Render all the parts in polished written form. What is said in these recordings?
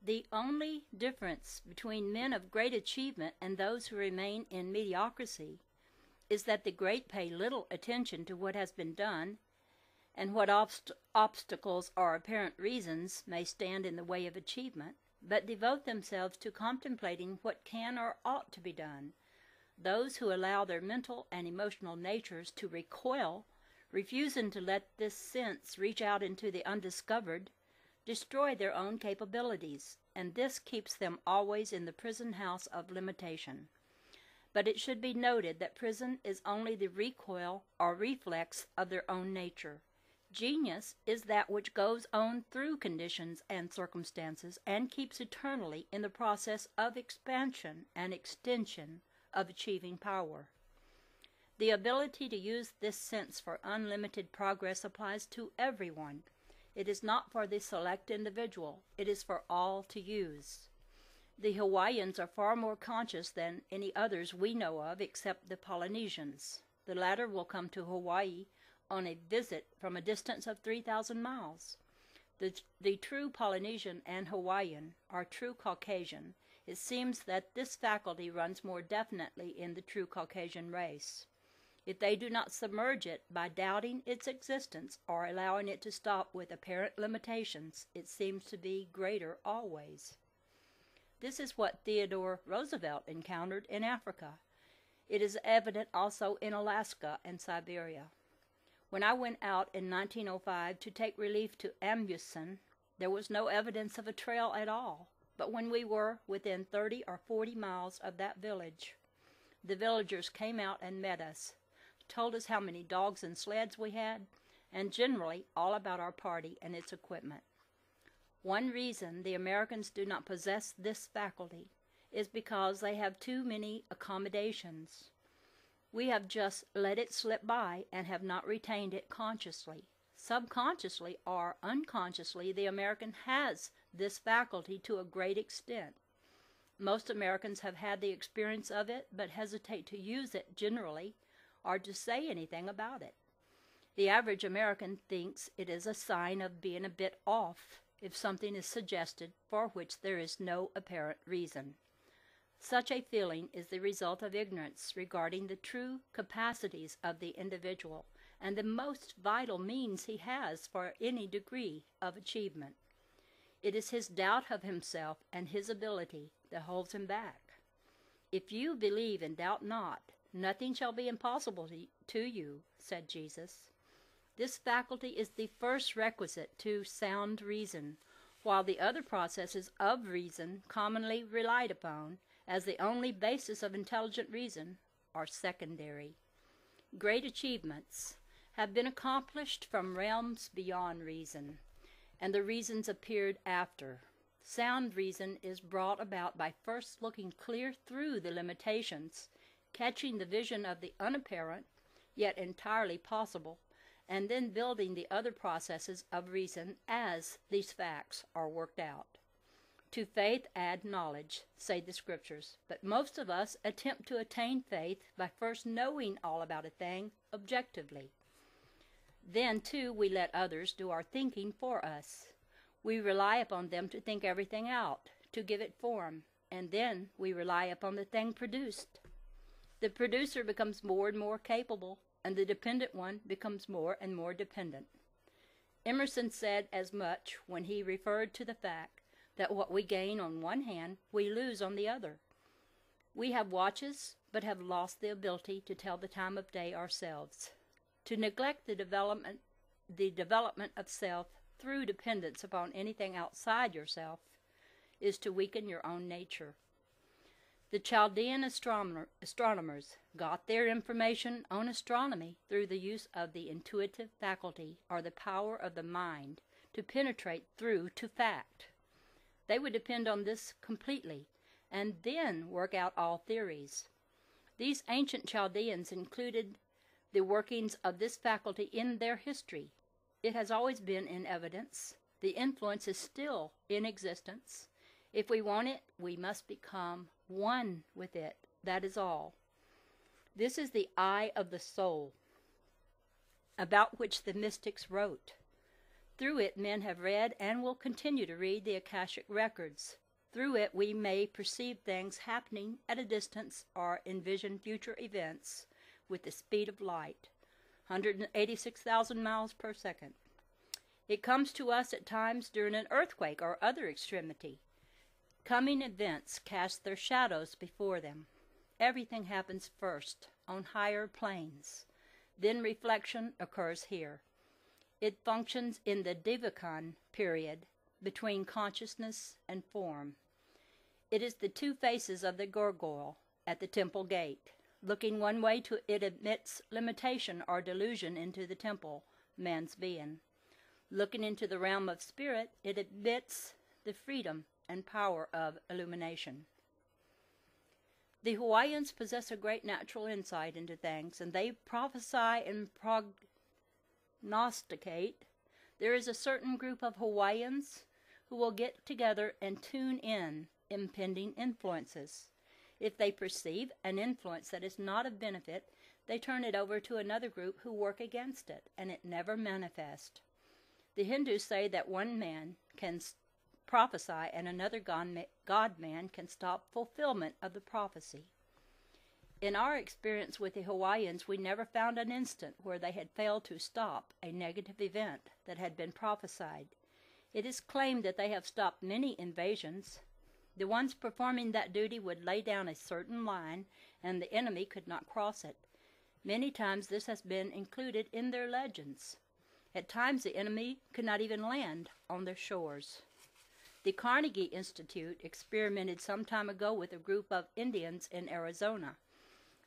The only difference between men of great achievement and those who remain in mediocrity is that the great pay little attention to what has been done, and what obstacles or apparent reasons may stand in the way of achievement, but devote themselves to contemplating what can or ought to be done. Those who allow their mental and emotional natures to recoil, refusing to let this sense reach out into the undiscovered, destroy their own capabilities, and this keeps them always in the prison house of limitation. But it should be noted that prison is only the recoil or reflex of their own nature. Genius is that which goes on through conditions and circumstances and keeps eternally in the process of expansion and extension of achieving power. The ability to use this sense for unlimited progress applies to everyone. It is not for the select individual. It is for all to use. The Hawaiians are far more conscious than any others we know of except the Polynesians. The latter will come to Hawaii on a visit from a distance of 3,000 miles. The true Polynesian and Hawaiian are true Caucasian. It seems that this faculty runs more definitely in the true Caucasian race. If they do not submerge it by doubting its existence or allowing it to stop with apparent limitations, it seems to be greater always. This is what Theodore Roosevelt encountered in Africa. It is evident also in Alaska and Siberia. When I went out in 1905 to take relief to Amundsen, there was no evidence of a trail at all. But when we were within 30 or 40 miles of that village, the villagers came out and met us, told us how many dogs and sleds we had, and generally all about our party and its equipment. One reason the Americans do not possess this faculty is because they have too many accommodations. We have just let it slip by and have not retained it consciously. Subconsciously or unconsciously, the American has this faculty to a great extent. Most Americans have had the experience of it, but hesitate to use it generally or to say anything about it. The average American thinks it is a sign of being a bit off if something is suggested for which there is no apparent reason. Such a feeling is the result of ignorance regarding the true capacities of the individual and the most vital means he has for any degree of achievement. It is his doubt of himself and his ability that holds him back. If you believe and doubt not, nothing shall be impossible to you, said Jesus. This faculty is the first requisite to sound reason, while the other processes of reason commonly relied upon as the only basis of intelligent reason are secondary. Great achievements have been accomplished from realms beyond reason, and the reasons appeared after. Sound reason is brought about by first looking clear through the limitations, catching the vision of the unapparent, yet entirely possible, and then building the other processes of reason as these facts are worked out. To faith add knowledge, say the Scriptures, but most of us attempt to attain faith by first knowing all about a thing objectively. Then, too, we let others do our thinking for us. We rely upon them to think everything out, to give it form, and then we rely upon the thing produced. The producer becomes more and more capable, and the dependent one becomes more and more dependent. Emerson said as much when he referred to the fact that what we gain on one hand, we lose on the other. We have watches, but have lost the ability to tell the time of day ourselves. To neglect the development of self through dependence upon anything outside yourself is to weaken your own nature. The Chaldean astronomers got their information on astronomy through the use of the intuitive faculty, or the power of the mind, to penetrate through to fact. They would depend on this completely, and then work out all theories. These ancient Chaldeans included the workings of this faculty in their history. It has always been in evidence. The influence is still in existence. If we want it, we must become one with it. That is all. This is the eye of the soul, about which the mystics wrote. Through it men have read and will continue to read the Akashic records. Through it we may perceive things happening at a distance or envision future events with the speed of light, 186,000 miles per second. It comes to us at times during an earthquake or other extremity. Coming events cast their shadows before them. Everything happens first on higher planes. Then reflection occurs here. It functions in the Divakan period between consciousness and form. It is the two faces of the gargoyle at the temple gate. Looking one way, it admits limitation or delusion into the temple, man's being. Looking into the realm of spirit, it admits the freedom and power of illumination. The Hawaiians possess a great natural insight into things, and they prophesy and prognosticate. There is a certain group of Hawaiians who will get together and tune in impending influences. If they perceive an influence that is not of benefit, they turn it over to another group who work against it, and it never manifests. The Hindus say that one man can prophesy and another God-man can stop fulfillment of the prophecy. In our experience with the Hawaiians, we never found an instant where they had failed to stop a negative event that had been prophesied. It is claimed that they have stopped many invasions. The ones performing that duty would lay down a certain line, and the enemy could not cross it. Many times this has been included in their legends. At times the enemy could not even land on their shores. The Carnegie Institute experimented some time ago with a group of Indians in Arizona.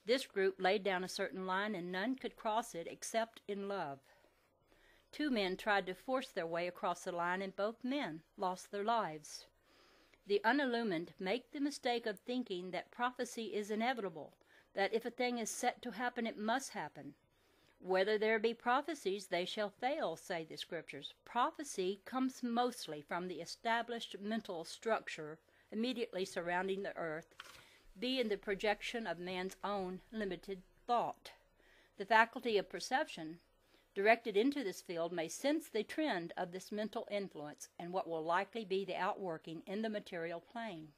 This group laid down a certain line, and none could cross it except in love. 2 men tried to force their way across the line, and both men lost their lives. The unillumined make the mistake of thinking that prophecy is inevitable, that if a thing is set to happen, it must happen. Whether there be prophecies, they shall fail, say the Scriptures. Prophecy comes mostly from the established mental structure immediately surrounding the earth, being the projection of man's own limited thought. The faculty of perception, directed into this field, may sense the trend of this mental influence and what will likely be the outworking in the material plane.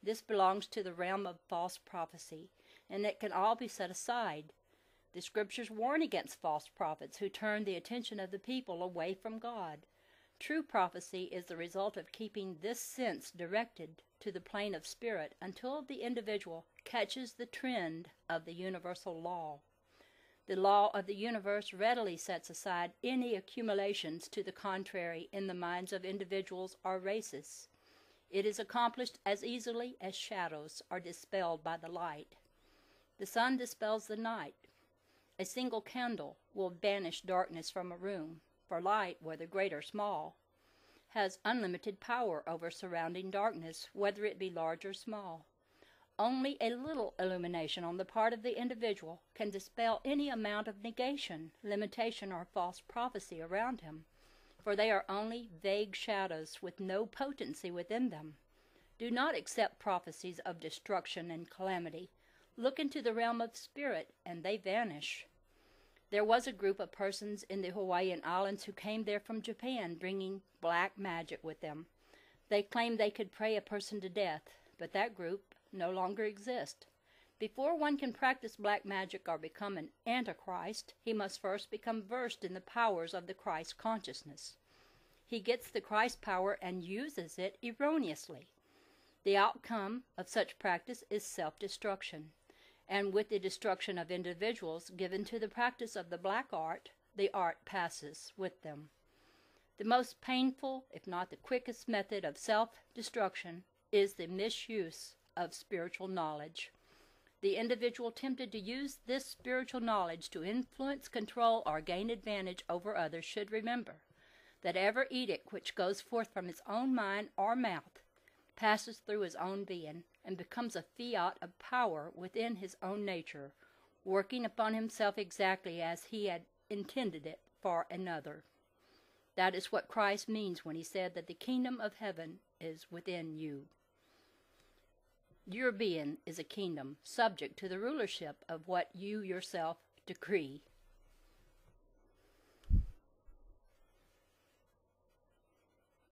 This belongs to the realm of false prophecy, and it can all be set aside. The Scriptures warn against false prophets who turn the attention of the people away from God. True prophecy is the result of keeping this sense directed to the plane of spirit until the individual catches the trend of the universal law. The law of the universe readily sets aside any accumulations to the contrary in the minds of individuals or races. It is accomplished as easily as shadows are dispelled by the light. The sun dispels the night. A single candle will banish darkness from a room, for light, whether great or small, has unlimited power over surrounding darkness, whether it be large or small. Only a little illumination on the part of the individual can dispel any amount of negation, limitation, or false prophecy around him, for they are only vague shadows with no potency within them. Do not accept prophecies of destruction and calamity. Look into the realm of spirit, and they vanish. There was a group of persons in the Hawaiian Islands who came there from Japan, bringing black magic with them. They claimed they could pray a person to death, but that group no longer exists. Before one can practice black magic or become an antichrist, he must first become versed in the powers of the Christ consciousness. He gets the Christ power and uses it erroneously. The outcome of such practice is self-destruction. And with the destruction of individuals given to the practice of the black art, the art passes with them. The most painful, if not the quickest method of self-destruction is the misuse of spiritual knowledge. The individual tempted to use this spiritual knowledge to influence, control, or gain advantage over others should remember that every edict which goes forth from his own mind or mouth passes through his own being and becomes a fiat of power within his own nature, working upon himself exactly as he had intended it for another. That is what Christ means when he said that the kingdom of heaven is within you. Your being is a kingdom subject to the rulership of what you yourself decree.